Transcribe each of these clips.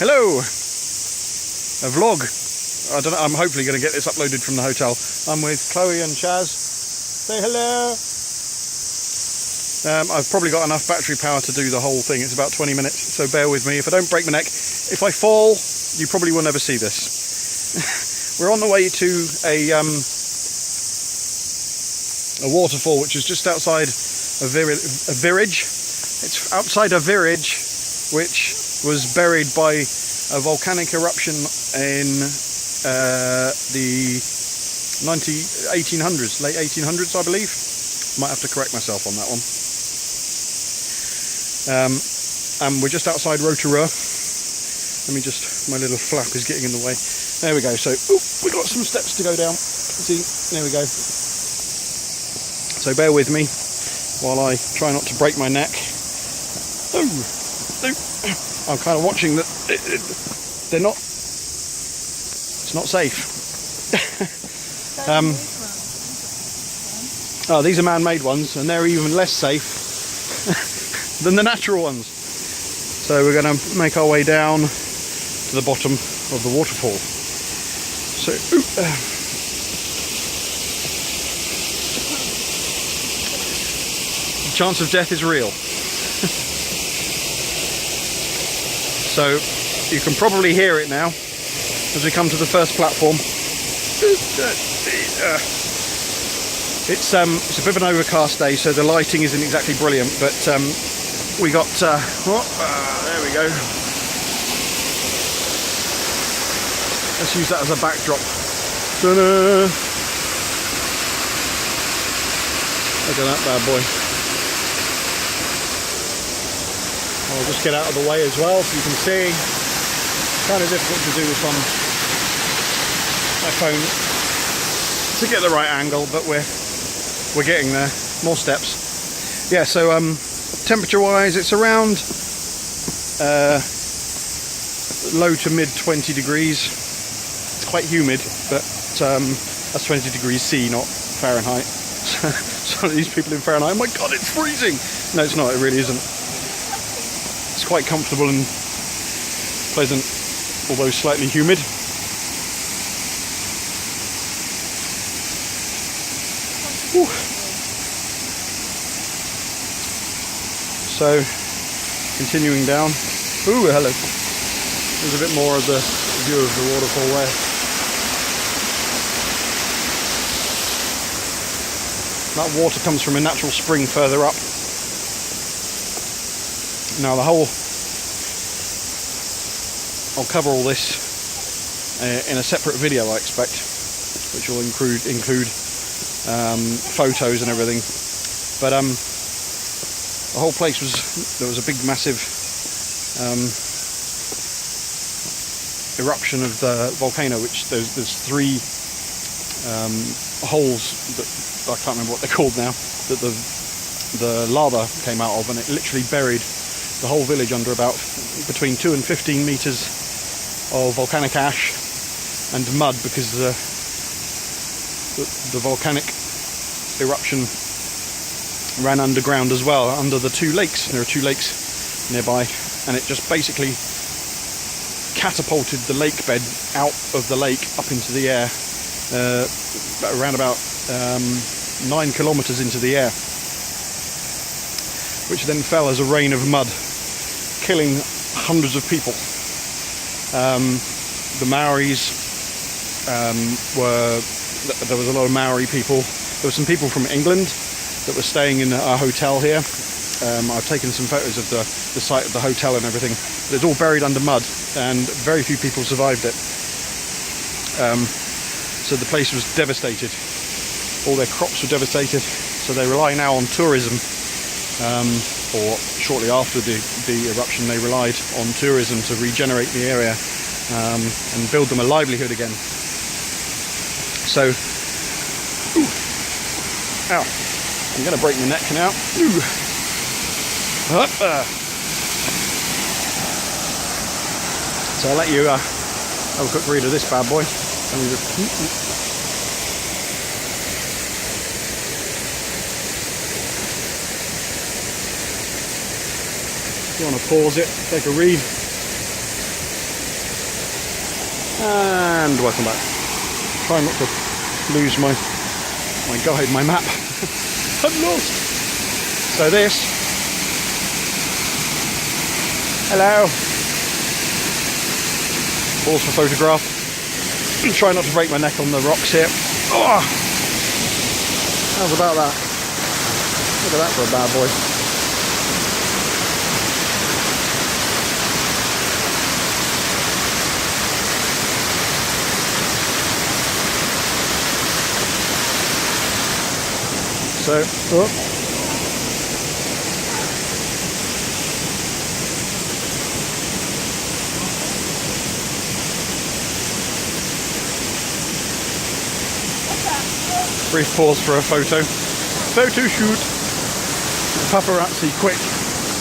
Hello. A vlog. I don't know. I'm hopefully going to get this uploaded from the hotel. I'm with Chloe and Chaz. Say hello. I've probably got enough battery power to do the whole thing. It's about 20 minutes, so bear with me. If I don't break my neck, if I fall, you probably will never see this. We're on the way to a waterfall, which is just outside a virage. It's outside a virage, which was buried by a volcanic eruption in the 1800s, late 1800s, I believe. Might have to correct myself on that one. And we're just outside Rotorua. Let me just, my little flap is getting in the way. There we go. So we got some steps to go down. See, there we go. So bear with me while I try not to break my neck. I'm kind of watching that. They're not. It's not safe. Oh, these are man-made ones, and they're even less safe than the natural ones. So we're going to make our way down to the bottom of the waterfall. So, the chance of death is real. So you can probably hear it now as we come to the first platform. It's a bit of an overcast day, so the lighting isn't exactly brilliant, but we got there we go. Let's use that as a backdrop. Ta-da! Look at that bad boy. I'll just get out of the way as well so you can see. It's kind of difficult to do this on my phone to get the right angle, but we're getting there. More steps. Yeah, so temperature wise it's around low to mid 20 degrees. It's quite humid, but that's 20 degrees C, not Fahrenheit. Some of these people in Fahrenheit, oh my god, it's freezing! No, it's not, it really isn't. It's quite comfortable and pleasant, although slightly humid. Whew. So, continuing down. Ooh, hello. There's a bit more of the view of the waterfall there. That water comes from a natural spring further up. Now the whole, I'll cover all this in a separate video, I expect, which will include photos and everything. But the whole place there was a big massive eruption of the volcano, which there's three holes that I can't remember what they're called now, that the lava came out of, and it literally buried the whole village under about between 2 and 15 meters of volcanic ash and mud, because the volcanic eruption ran underground as well, under the two lakes. There are two lakes nearby, and it just basically catapulted the lake bed out of the lake up into the air, around about 9 kilometers into the air, which then fell as a rain of mud, killing hundreds of people. The Maoris there was a lot of Maori people. There were some people from England that were staying in our hotel here. I've taken some photos of the site of the hotel and everything. But it's all buried under mud, and very few people survived it. So the place was devastated. All their crops were devastated. So they rely now on tourism. Or shortly after the eruption, they relied on tourism to regenerate the area and build them a livelihood again. So, ow, I'm going to break my neck now. So I'll let you have a quick read of this bad boy. If you want to pause it, take a read. And welcome back. Try not to lose my guide, my map. I'm lost. So this. Hello. Pause for photograph. Try not to break my neck on the rocks here. Oh! How's about that? Look at that for a bad boy. So, oh. Brief pause for a photo shoot. Paparazzi, quick.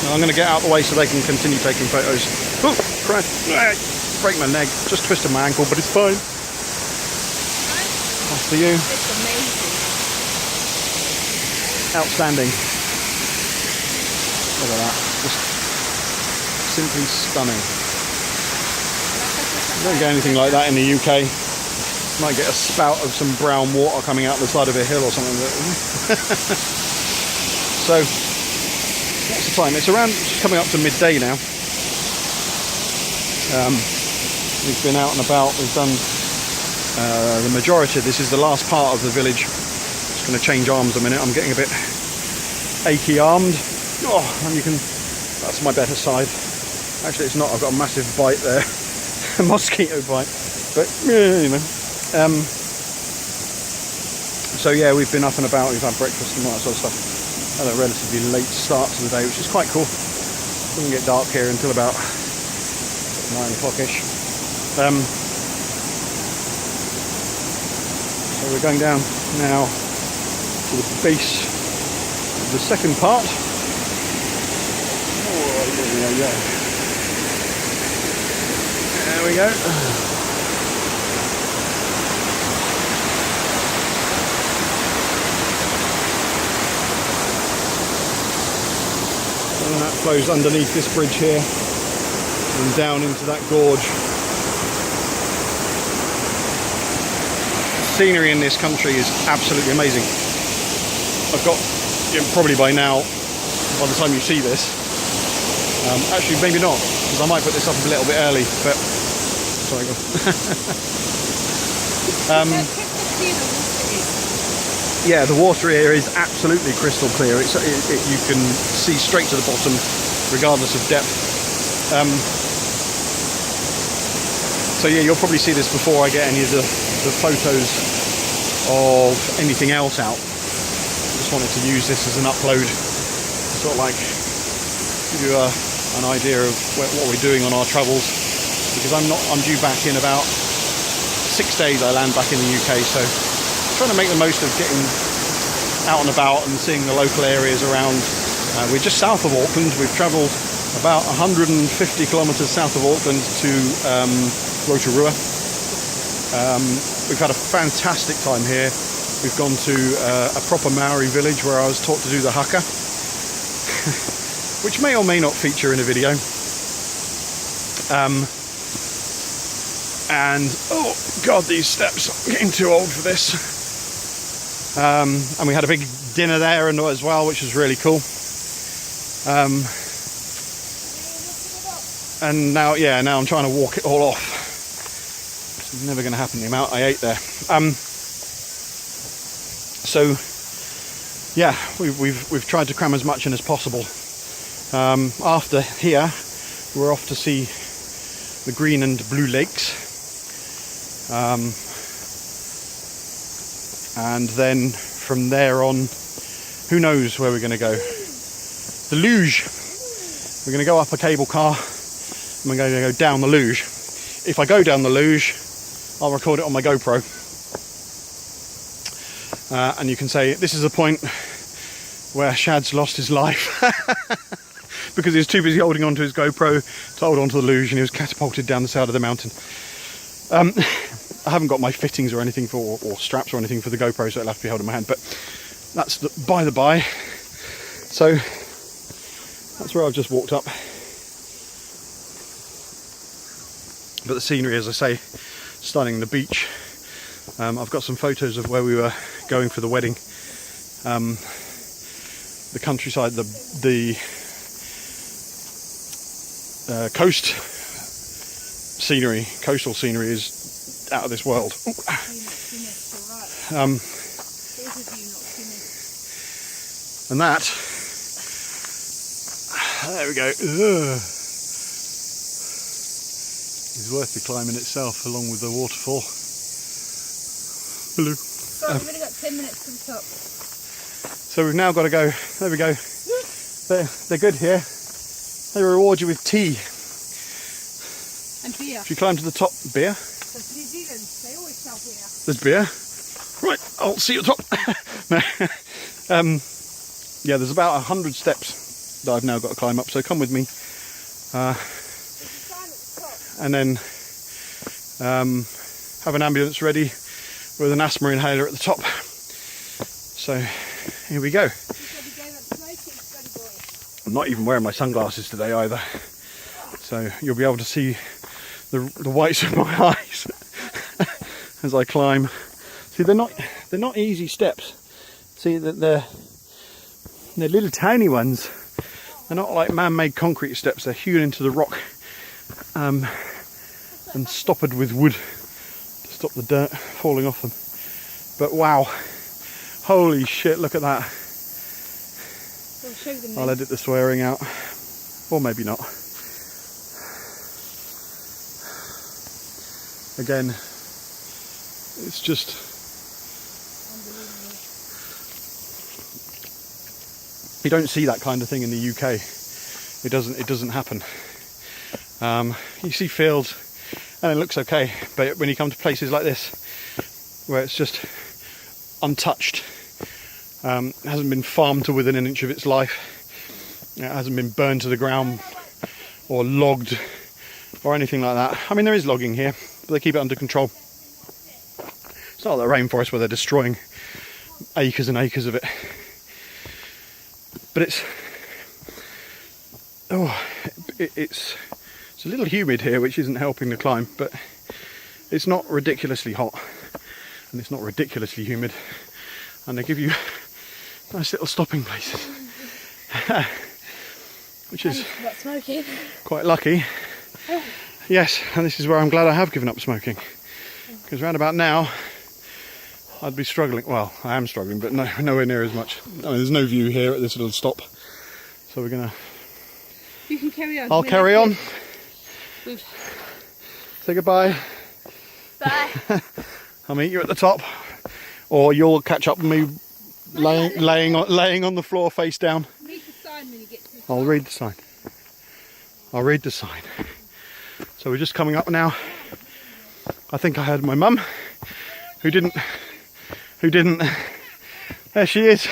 Now I'm going to get out of the way so they can continue taking photos. Oh, crap. Break my leg. Just twisted my ankle, but it's fine. After you. It's amazing. Outstanding. Look at that. Just simply stunning. You don't get anything like that in the UK. Might get a spout of some brown water coming out the side of a hill or something. So, what's the time? It's coming up to midday now. We've been out and about. We've done the majority. This is the last part of the village. Just going to change arms a minute. I'm getting a bit achy armed. Oh, and you can. That's my better side. Actually, it's not. I've got a massive bite there, a mosquito bite. But you know. So yeah, we've been up and about, we've had breakfast and all that sort of stuff. Had a relatively late start to the day, which is quite cool. It doesn't get dark here until about 9 o'clock-ish. So we're going down now to the base of the second part. Oh, yeah. There we go. And that flows underneath this bridge here and down into that gorge. The scenery in this country is absolutely amazing. I've got, probably by now, by the time you see this, actually maybe not, because I might put this up a little bit early, but sorry, go on. Yeah, the water here is absolutely crystal clear. You can see straight to the bottom, regardless of depth. So yeah, you'll probably see this before I get any of the photos of anything else out. Just wanted to use this as an upload, sort of like give you an idea of what we're doing on our travels. Because I'm due back in about 6 days. I land back in the UK, so. Trying to make the most of getting out and about and seeing the local areas around. We're just south of Auckland. We've travelled about 150 kilometres south of Auckland to Rotorua. We've had a fantastic time here. We've gone to a proper Maori village where I was taught to do the haka, which may or may not feature in a video. And oh god, these steps, I'm getting too old for this. And we had a big dinner there and as well, which was really cool. And now I'm trying to walk it all off. It's never going to happen, the amount I ate there. So yeah, we've tried to cram as much in as possible. After here, we're off to see the green and blue lakes. And then from there on, who knows where we're going to go. The luge. We're going to go up a cable car and we're going to go down the luge. If I go down the luge, I'll record it on my GoPro. And you can say, this is the point where Shad's lost his life. Because he was too busy holding onto his GoPro to hold onto the luge and he was catapulted down the side of the mountain. I haven't got my fittings or anything or straps or anything for the GoPro, so it'll have to be held in my hand, but that's by the by. So that's where I've just walked up. But the scenery, as I say, stunning. The beach. I've got some photos of where we were going for the wedding. The countryside, the coastal scenery is out of this world. And that, there we go, is worth the climb in itself, along with the waterfall. Hello. Sorry, we've only got 10 minutes to the top. So we've now got to go, there we go. They're good here. They reward you with tea. And beer. If you climb to the top, beer. Because New Zealand, they always sell beer. There's beer. Right, I'll see you at the top. No. Yeah, there's about 100 steps that I've now got to climb up, so come with me. And then have an ambulance ready with an asthma inhaler at the top. So here we go. I'm not even wearing my sunglasses today either, so you'll be able to see the whites of my eyes as I climb. See, they're not easy steps. See that they're little tiny ones. They're not like man-made concrete steps. They're hewn into the rock and stoppered with wood to stop the dirt falling off them. But wow, holy shit! Look at that. I'll edit the swearing out, or maybe not. Again, it's just you don't see that kind of thing in the UK. It doesn't happen. You see fields and it looks okay, but when you come to places like this where it's just untouched, hasn't been farmed to within an inch of its life, it hasn't been burned to the ground or logged or anything like that. I mean, there is logging here, but they keep it under control. It's not like the rainforest where they're destroying acres and acres of it. But it's a little humid here, which isn't helping the climb, but it's not ridiculously hot and it's not ridiculously humid, and they give you nice little stopping places, which is quite lucky. Yes, and this is where I'm glad I have given up smoking, because round about now I'd be struggling. Well, I am struggling, but nowhere near as much. I mean, there's no view here at this little stop, so we're gonna. You can carry on. I'll carry on. Say goodbye. Bye. I'll meet you at the top, or you'll catch up with me laying on the floor face down. Read the sign when you get to the top. I'll read the sign. I'll read the sign. So we're just coming up now. I think I heard my mum, who didn't. There she is.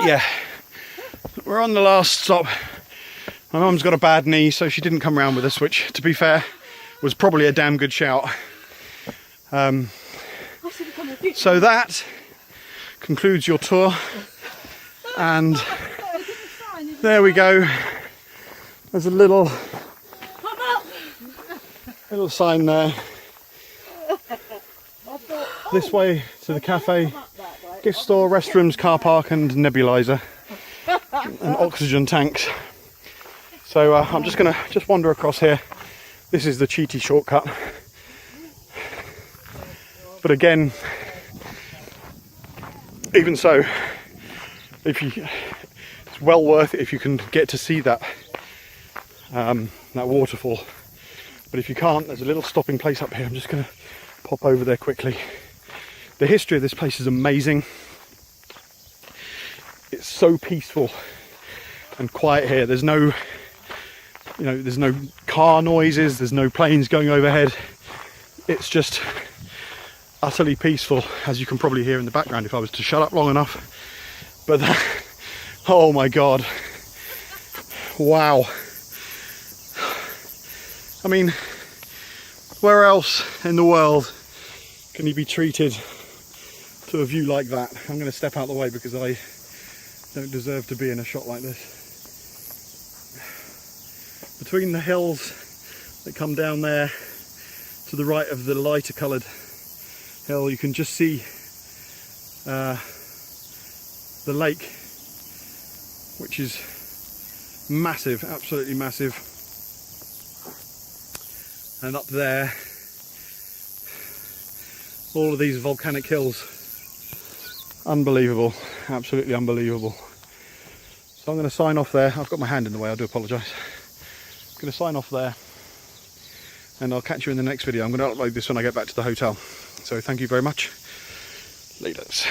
Yeah, we're on the last stop. My mum's got a bad knee, so she didn't come round with us, which, to be fair, was probably a damn good shout. So that concludes your tour, and there we go. There's a little sign there. This way to the cafe, gift store, restrooms, car park and nebulizer and oxygen tanks. So I'm just gonna wander across here. This is the cheaty shortcut. But again, even so, it's well worth it if you can get to see that waterfall. But if you can't, there's a little stopping place up here. I'm just gonna pop over there quickly. The history of this place is amazing. It's so peaceful and quiet here. There's no car noises, there's no planes going overhead. It's just utterly peaceful, as you can probably hear in the background if I was to shut up long enough. But oh my god, wow. I mean, where else in the world can you be treated to a view like that? I'm going to step out of the way because I don't deserve to be in a shot like this. between the hills that come down there to the right of the lighter coloured hill, you can just see the lake, which is massive, absolutely massive. And up there, all of these volcanic hills. Unbelievable, absolutely unbelievable. So I'm going to sign off there. I've got my hand in the way, I do apologise. I'm going to sign off there, and I'll catch you in the next video. I'm going to upload this when I get back to the hotel. So thank you very much. Laters.